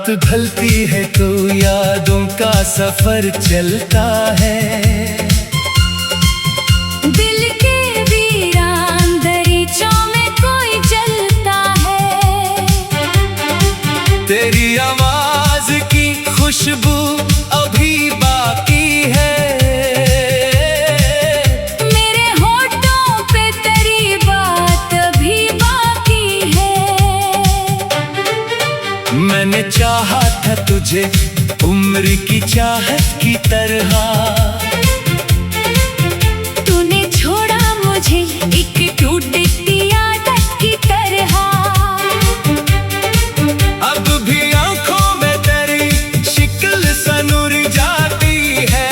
रात ढलती है तो यादों का सफर चलता है। दिल के वीरान दरीचों में कोई जलता है। तेरी आवाज की खुशबू अभी बाकी है। मेरे होठों पे तेरी बात अभी बाकी है। मैंने चाहा था तुझे उम्र की चाहत की तरह, तूने छोड़ा मुझे एक टूटती आदत की तरह। अब भी आंखों में तेरी शिक्ल सनूर जाती है।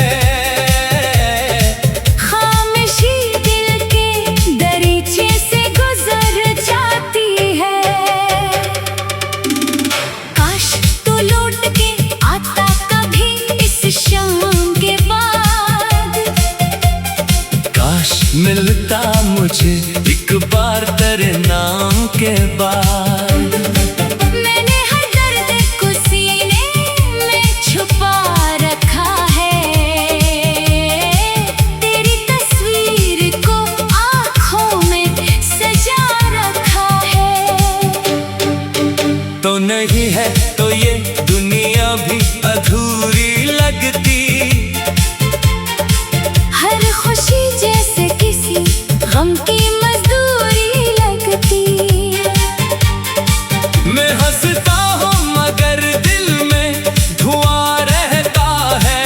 खामोशी दिल के दरीचे से गुजर जाती है। काश तू लौट के आता कभी इस शाम के बाद। काश मिलता मुझे एक बार तेरे नाम के बाद। मैंने हर दर्द को सीने में छुपा रखा है। तेरी तस्वीर को आँखों में सजा रखा है। तो नहीं है तो ये दुनिया भी अधूरी लगती। हर खुशी जैसे किसी गम की मजदूरी लगती। मैं हंसता हूँ मगर दिल में धुआं रहता है।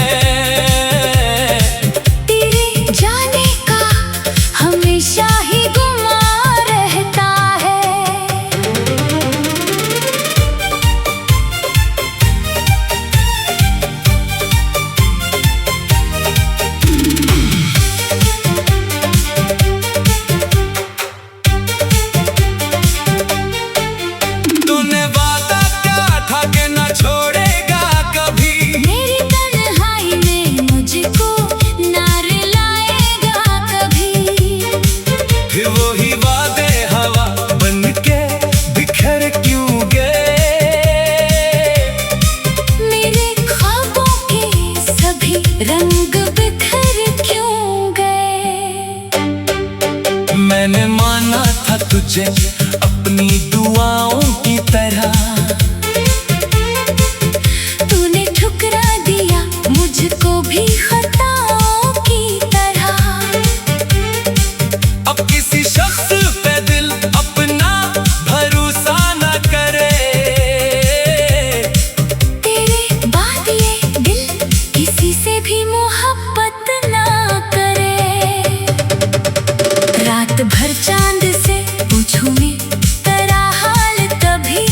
तेरे जाने का हमेशा ही गुमा रहता है। तूने वादा क्या था कि न छोड़ेगा कभी। मेरी तन्हाई में मुझको ना रुलाएगा कभी। फिर वही वादे हवा बन के बिखर क्यों गए। मेरे ख्वाबों के सभी रंग बिखर क्यों गए। मैंने माना था तुझे अपनी दुआओं की तरह। तूने ठुकरा दिया मुझको भी खताओं की तरह। अब किसी शख्स पे दिल अपना भरोसा न करे। तेरे बाद ये दिल किसी से भी मोहब्बत ना करे। रात भर चांद से पूछूं मैं तेरा हाल कभी।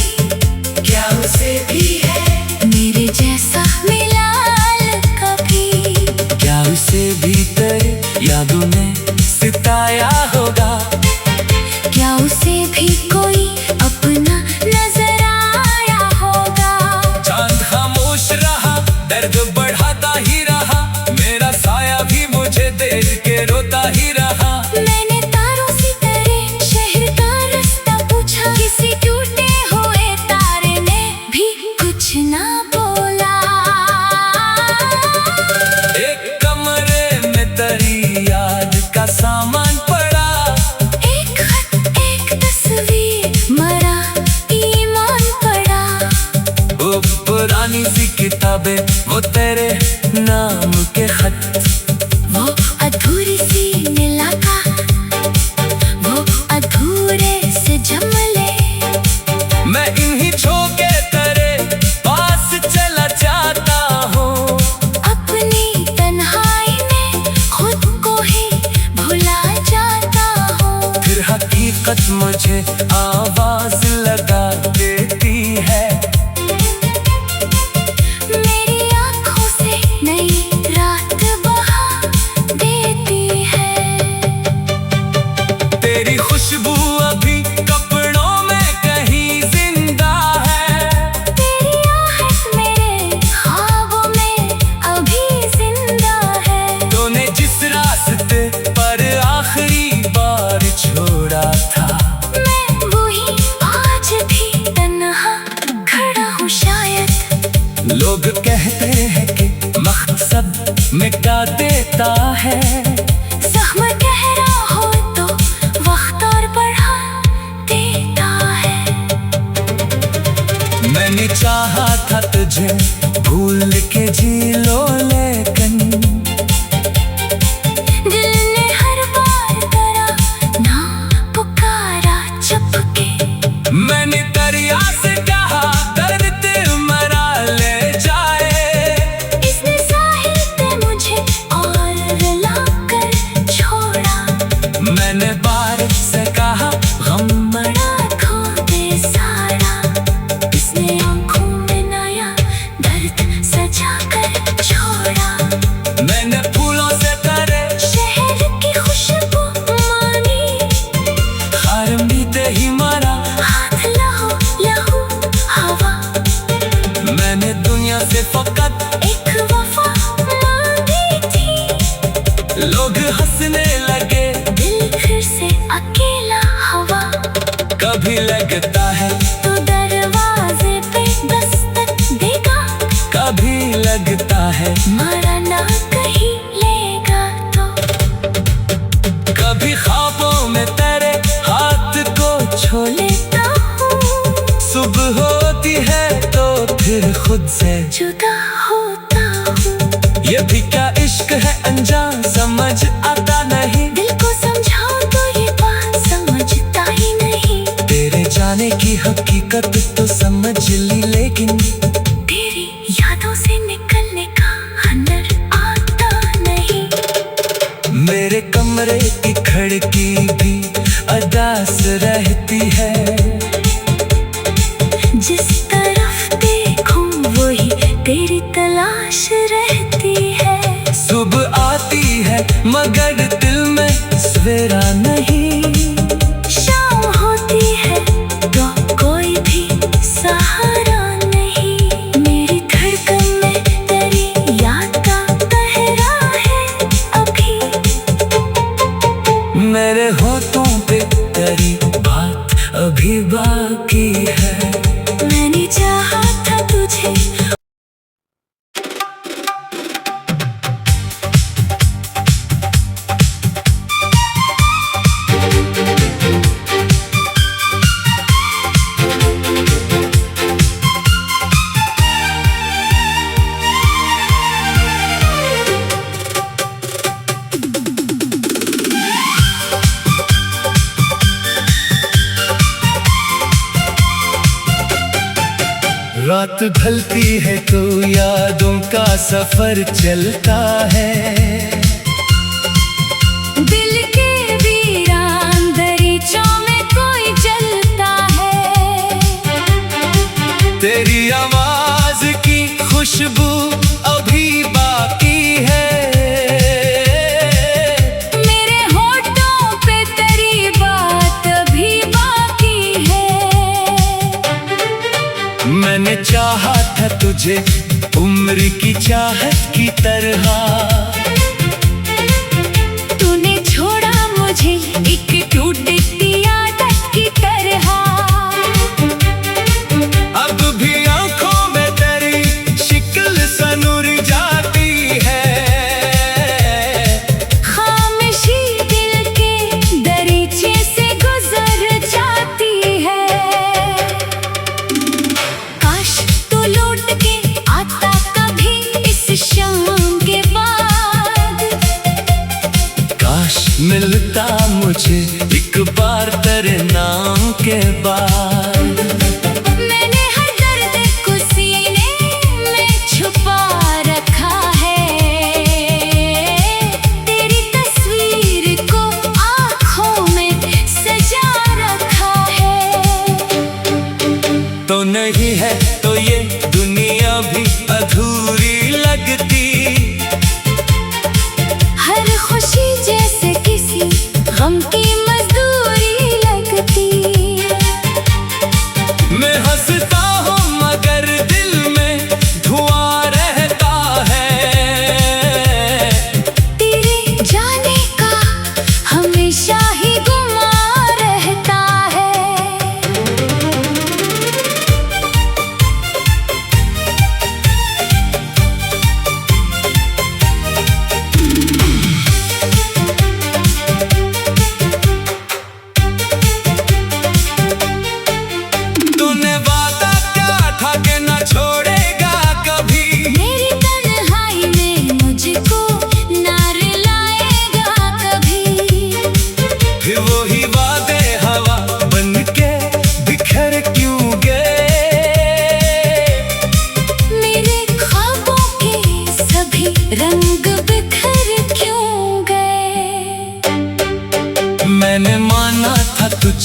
क्या उसे भी है मेरे जैसा मिलाल कभी। क्या उसे भी तेरे यादों ने सिताया होगा। क्या उसे भी कोई अपना नजर आया होगा। चांद खामोश रहा दर्द बढ़ाता ही रहा। मेरा साया भी मुझे देख के रोता ही रहा। मैंने तारों से तेरे शहर का रास्ता पूछा। किसी टूटे हुए तारे ने भी कुछ ना बोला। एक कमरे में तेरी याद का सामान पड़ा। एक खत एक तस्वीर मरा ईमान पड़ा। वो पुरानी सी किताबें वो तेरे नाम के खत। वो अधूरी सी मिलाका वो अधूरे से जमले। मैं इन्हीं छोके तेरे पास चला जाता हूँ। अपनी तन्हाई में खुद को ही भुला जाता हूँ। फिर हकीकत मुझे आवाज लगा देती है। मेरी आँखों से नई लोग कहते हैं कि मकसद मिटा देता है, जख्म गहरा हो तो वक्त और बढ़ा देता है। मैंने चाहा था तुझे भूल के जी लो, लेकिन दिल ने हर बार तेरा नाम पुकारा चुपके। मैंने दरिया से कहा दर्द मरा ले जाए, इसने साहिल पे मुझे और रुलाकर छोड़ा। मैंने बारिश से कहा गम बड़ा खो दे सारा, इसने आंखों में नया दर्द सजा कर छोड़ा। मैंने फूलों से करे शहर की खुशबू मानी, हार मीते ही मरा हाथ लहू लहू हवा। मैंने दुनिया से फकत एक वफा मांगी थी, लोग हंसने लगे, दिल फिर से अकेला हवा। कभी लगता है तो दरवाजे पे दस्तक देगा, कभी लगता है मरा ना कहीं लेगा तो। कभी ख्वाबों में तेरे हाथ को छू लेता हूँ सुबह होती है तो फिर खुद से जुदा होता हूँ। ये भी क्या इश्क है अनजान समझ आता नहीं, दिल को समझाओ तो ये बात समझता ही नहीं। तेरे जाने की हकीकत तो समझ ली, लेकिन तेरी यादों से निकलने का हनर आता नहीं। मेरे कमरे की खिड़की भी अदास रहती है, जिस तरफ देखूं वही तेरी तलाश रहती है। सुबह आती है मगर दिल में सवेरा नहीं, शाम होती है तो कोई भी सहारा नहीं। मेरी धड़कन में तेरी याद का पहरा है अभी, मेरे होठों पे तेरी बात अभी बाकी है। मैंने चाहा था तुझे रात ढलती है तो यादों का सफर चलता है, दिल के वीरान दरीचों में कोई जलता है। तेरी आवाज की खुशबू अभी बाकी है, मेरे होठों पे तेरी बात अभी बाकी है। मैंने चाहा था तुझे उम्र की चाहत की तरह, तूने छोड़ा मुझे एक टूटती आदत की तरह। अब भी आंखों में तेरी शिकल सनूर जाती है, खामोशी दिल के दरीचे से गुजर जाती है। काश तू लौट के आता कभी इस शाम के बाद, काश मिलता मुझे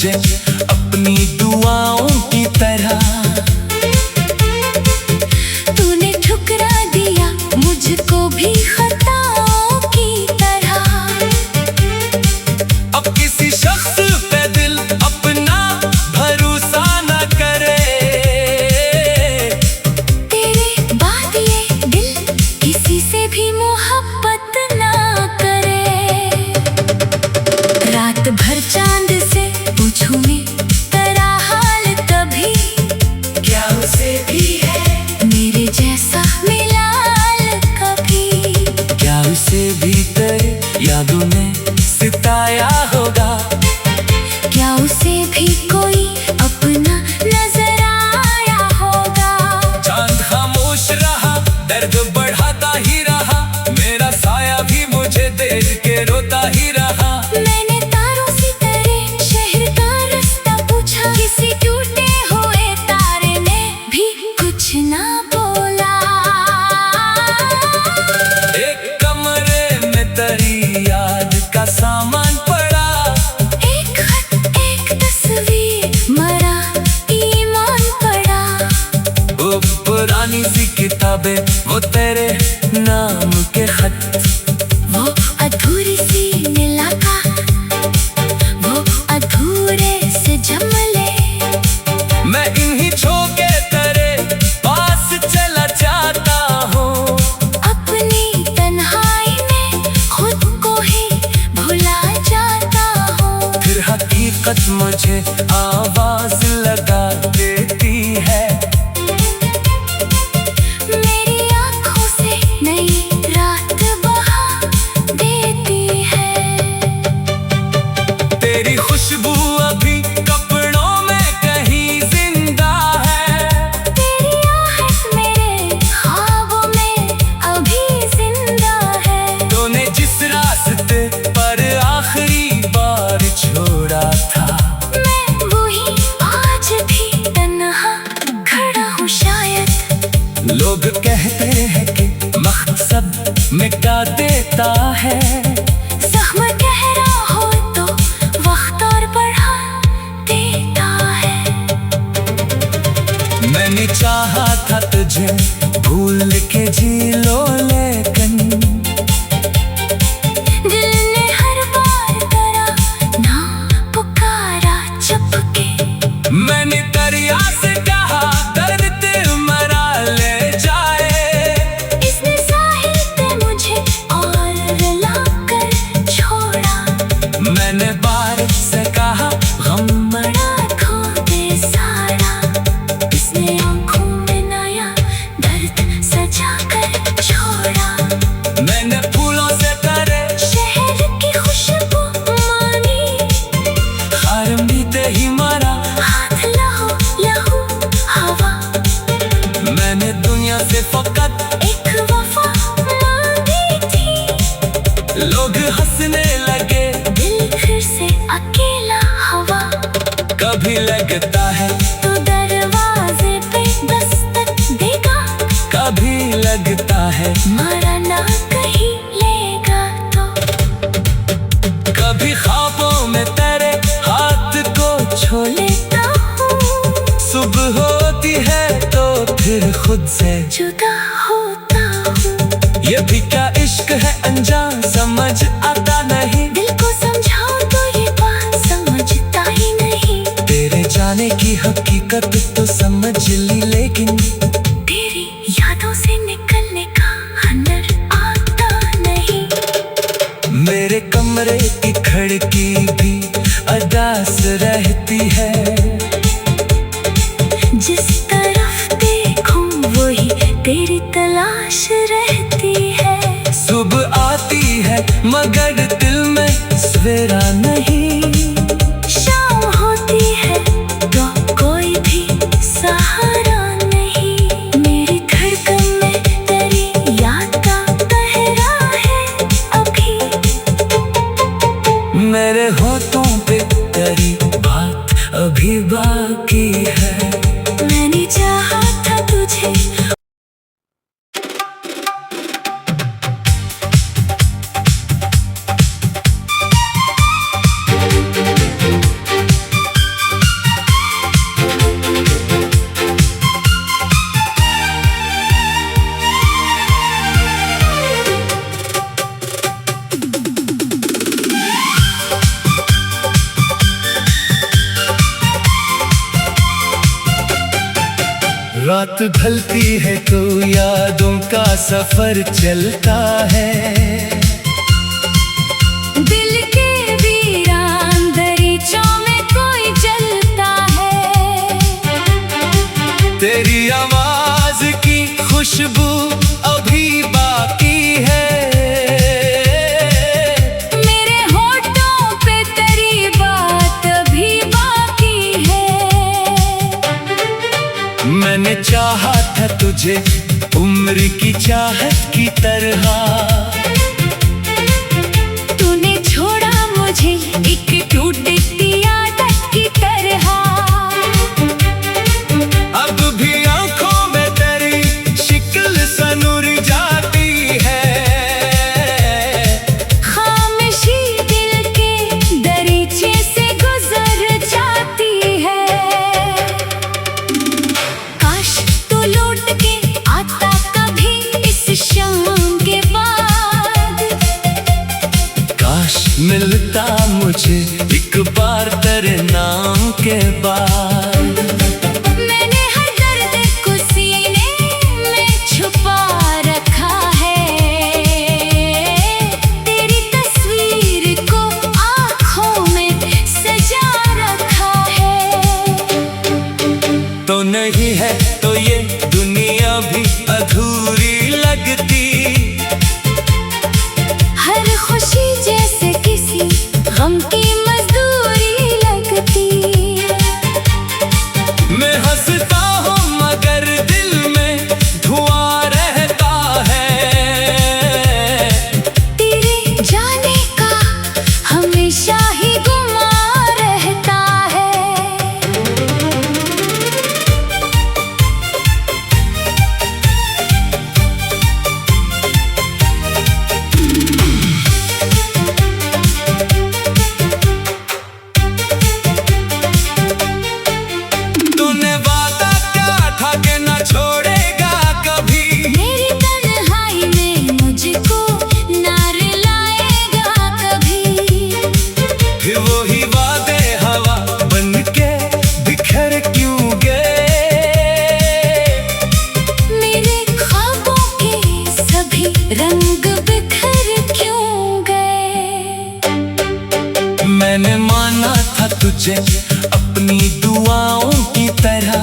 मुझे अपनी दुआओं की तरह। तूने ठुकरा दिया मुझको भी खताओं की तरह। अब किसी शख्स पे दिल अपना भरोसा न करे। तेरे बाद ये दिल किसी से भी मोहब्बत ना करे। रात भर चांद से पूछूं मैं तेरा हाल कभी, क्या उसे भी है मेरे जैसा मिलाल कभी। क्या उसे भी तेरे यादों ने सिताया होगा। क्या उसे भी कोई अपना नजर आया होगा। चांद खामोश रहा, दर्द बढ़ाता ही रहा, मेरा साया भी मुझे देख के रोता ही रहा। मैंने तारों से तेरे शहर का रास्ता पूछा, किसी टूटे हुए तारे ने भी कुछ ना बोला। एक कमरे में तेरी याद का सामान पड़ा। एक खत एक तस्वीर मरा ईमान पड़ा। वो पुरानी सी किताबें, वो तेरे नाम के खत, वो अधूरी सी मुलाकात, वो अधूरे से जमले। मैं इन्हीं छोके तेरे पास चला जाता हूँ। अपनी तन्हाई में खुद को ही भुला जाता हूँ। फिर हकीकत मुझे आवाज लगा देती है। मेरी आँखों से नई रात बहा देती है। तेरी खुशबू अभी कपड़ों में कहीं जिंदा है। तेरी आहट मेरे ख्वाबों में अभी जिंदा है। तूने जिस रास्ते पर आखिरी बार छोड़ा था, मैं वही आज भी तन्हा खड़ा हूँ शायद। लोग कहते हैं कि मकसद मिटा देता है। जख्म गहरा हो तो वक्त और बढ़ा देता है। मैंने चाहा था तुझे भूल के जी लो, लेकिन दिल ने हर बार तेरा नाम पुकारा चुपके। मैंने दरिया से कहा दर्द दिल मरा ले जाए। इसने साहिल पे मुझे और रुला कर छोड़ा। मैंने बारिश से कहा गम बड़ा खो दे सारा। इसने आंखों में नया दर्द सजा कर छोड़ा। मैंने फूलों से तेरे शहर की खुशबू मानी। हर बीते ही मरा। हाथ लहू लहू हवा। मैंने दुनिया से फकत एक वफा मांगी थी। लोग हंसने लगे। दिल फिर से अकेला हवा। कभी लगता है तू दरवाजे पे दस्तक देगा। कभी लगता है मारा ना कहीं लेगा तो। कभी ख्वाबों में तेरे हाथ को छू लेता हूँ सुबह होती है तो फिर खुद से। जुदा होता हूँ। ये भी क्या इश्क है अनजान, समझ आता नहीं। दिल को समझाओ तो ये बात समझता ही नहीं। तेरे जाने की हकीकत तो समझ ली, लेकिन तेरी यादों से निकलने का हनर आता नहीं। मेरे कमरे की खिड़की भी अदास रहती है। जिस तरफ देखूं वही तेरी तलाश रहती है। सुबह आती है मगर दिल में सवेरा नहीं। शाम होती है तो कोई भी सहारा नहीं। मेरी धड़कन में तेरी याद का पहरा है अभी। मेरे होठों पे तेरी बात अभी बाकी है। मैंने चाहा था तुझे। रात ढलती है तो यादों का सफर चलता है। दिल के वीरान दरीचों में कोई जलता है। तेरी आवाज की खुशबू अभी बाकी है। मेरे होठों पे तेरी बात अभी बाकी है। मैंने चाहा था तुझे उम्र की चाहत की तरह, तूने छोड़ा मुझे एक टूटती आदत की तरह। अब भी आंखों में तेरी शिक्ल सनुर जाती है। खामोशी दिल के दरीचे से गुजर जाती है। काश तू लौट के आता कभी इस शाम के बाद। काश मिलता मुझे एक बार तेरे नाम के बाद। मैंने हर दर्द को सीने में छुपा रखा है। तेरी तस्वीर को आँखों में सजा रखा है। तो नहीं है तो ये दुनिया भी अधूरी लगती। हर खुशी जैसे किसी गम की मजदूरी लगती। मैं हंसता हूँ मगर दिल में धुआं रहता है। तेरे जाने का हमेशा ही गुमा रहता है। तूने वादा क्या था कि न छोड़ेगा कभी। मेरी तन्हाई में मुझको ना रुलाएगा कभी। फिर वही वादे हवा बन के बिखर क्यों गए। मेरे ख्वाबों के सभी रंग बिखर क्यों गए। मैंने माना था तुझे अपनी दुआओं की तरह।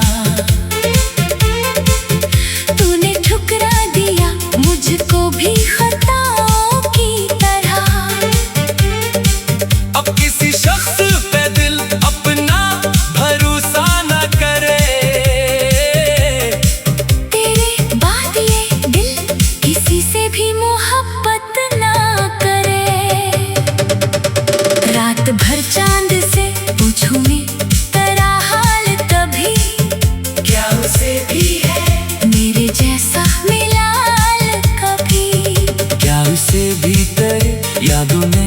तूने ठुकरा दिया मुझको भी खताओं की तरह। अब किसी शख्स पे दिल अपना भरोसा न करे। तेरे बाद ये दिल किसी से भी मोहब्बत ना करे। रात भर चांद से पूछूं मैं तेरा हाल कभी। क्या उसे भी है मेरे जैसा मिलाल कभी। क्या उसे भी तेरे यादों ने